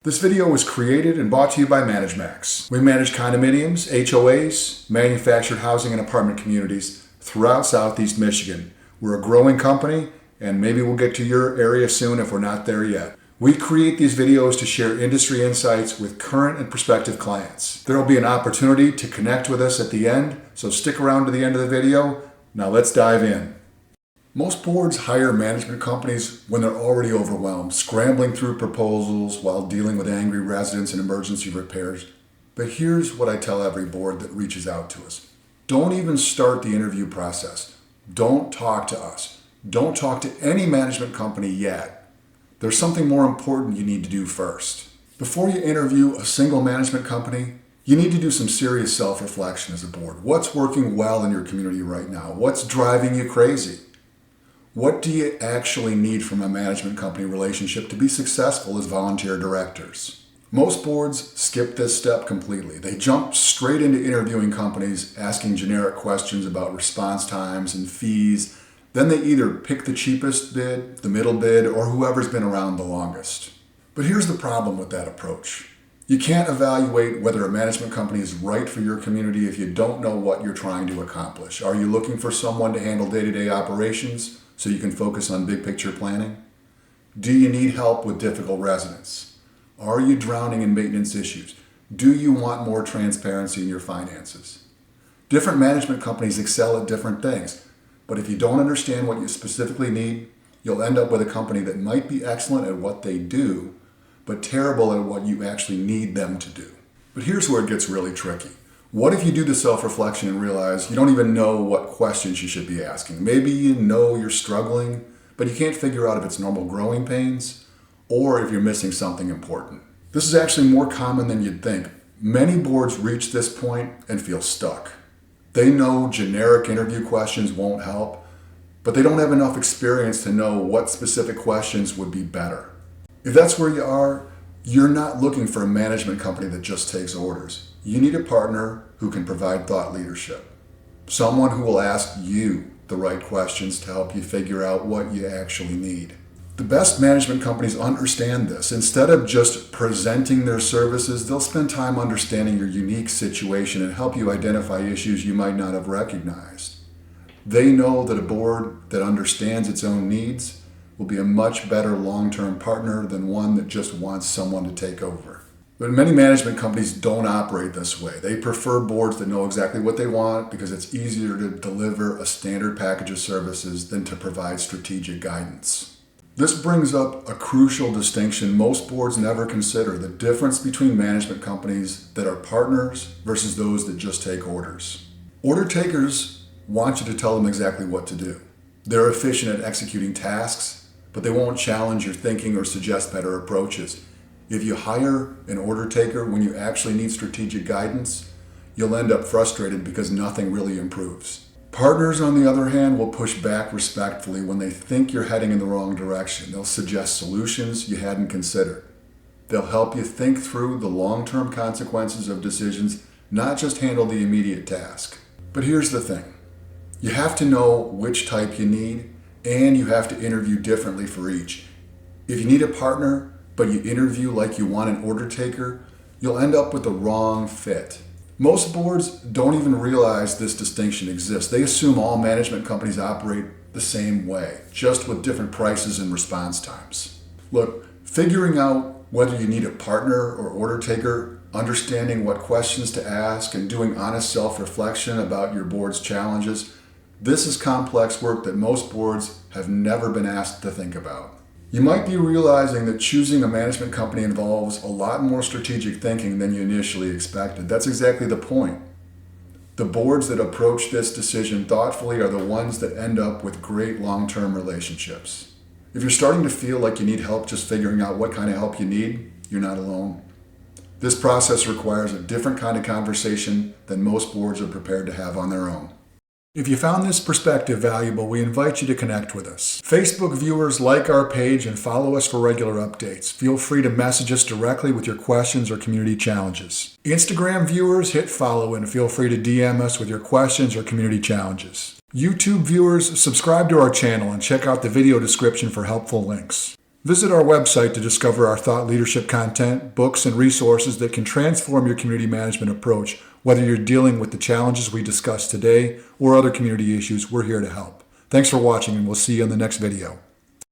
This video was created and brought to you by ManageMax. We manage condominiums, HOAs, manufactured housing and apartment communities throughout Southeast Michigan. We're a growing company, and maybe we'll get to your area soon if we're not there yet. We create these videos to share industry insights with current and prospective clients. There will be an opportunity to connect with us at the end, so stick around to the end of the video. Now let's dive in. Most boards hire management companies when they're already overwhelmed, scrambling through proposals while dealing with angry residents and emergency repairs. But here's what I tell every board that reaches out to us. Don't even start the interview process. Don't talk to us. Don't talk to any management company yet. There's something more important you need to do first. Before you interview a single management company, you need to do some serious self-reflection as a board. What's working well in your community right now? What's driving you crazy? What do you actually need from a management company relationship to be successful as volunteer directors? Most boards skip this step completely. They jump straight into interviewing companies, asking generic questions about response times and fees. Then they either pick the cheapest bid, the middle bid, or whoever's been around the longest. But here's the problem with that approach. You can't evaluate whether a management company is right for your community if you don't know what you're trying to accomplish. Are you looking for someone to handle day-to-day operations so you can focus on big picture planning? Do you need help with difficult residents? Are you drowning in maintenance issues? Do you want more transparency in your finances? Different management companies excel at different things, but if you don't understand what you specifically need, you'll end up with a company that might be excellent at what they do, but terrible at what you actually need them to do. But here's where it gets really tricky. What if you do the self-reflection and realize you don't even know what questions you should be asking? Maybe you know you're struggling, but you can't figure out if it's normal growing pains or if you're missing something important. This is actually more common than you'd think. Many boards reach this point and feel stuck. They know generic interview questions won't help, but they don't have enough experience to know what specific questions would be better. If that's where you are, you're not looking for a management company that just takes orders. You need a partner who can provide thought leadership. Someone who will ask you the right questions to help you figure out what you actually need. The best management companies understand this. Instead of just presenting their services, they'll spend time understanding your unique situation and help you identify issues you might not have recognized. They know that a board that understands its own needs will be a much better long-term partner than one that just wants someone to take over. But many management companies don't operate this way. They prefer boards that know exactly what they want because it's easier to deliver a standard package of services than to provide strategic guidance. This brings up a crucial distinction most boards never consider: the difference between management companies that are partners versus those that just take orders. Order takers want you to tell them exactly what to do. They're efficient at executing tasks, but they won't challenge your thinking or suggest better approaches. If you hire an order taker when you actually need strategic guidance, you'll end up frustrated because nothing really improves. Partners, on the other hand, will push back respectfully when they think you're heading in the wrong direction. They'll suggest solutions you hadn't considered. They'll help you think through the long-term consequences of decisions, not just handle the immediate task. But here's the thing. You have to know which type you need, and you have to interview differently for each. If you need a partner, but you interview like you want an order taker, you'll end up with the wrong fit. Most boards don't even realize this distinction exists. They assume all management companies operate the same way, just with different prices and response times. Look, figuring out whether you need a partner or order taker, understanding what questions to ask, and doing honest self-reflection about your board's challenges, this is complex work that most boards have never been asked to think about. You might be realizing that choosing a management company involves a lot more strategic thinking than you initially expected. That's exactly the point. The boards that approach this decision thoughtfully are the ones that end up with great long-term relationships. If you're starting to feel like you need help just figuring out what kind of help you need, you're not alone. This process requires a different kind of conversation than most boards are prepared to have on their own. If you found this perspective valuable, we invite you to connect with us. Facebook viewers, like our page and follow us for regular updates. Feel free to message us directly with your questions or community challenges. Instagram viewers, hit follow and feel free to DM us with your questions or community challenges. YouTube viewers, subscribe to our channel and check out the video description for helpful links. Visit our website to discover our thought leadership content, books, and resources that can transform your community management approach. Whether you're dealing with the challenges we discussed today or other community issues, we're here to help. Thanks for watching, and we'll see you in the next video.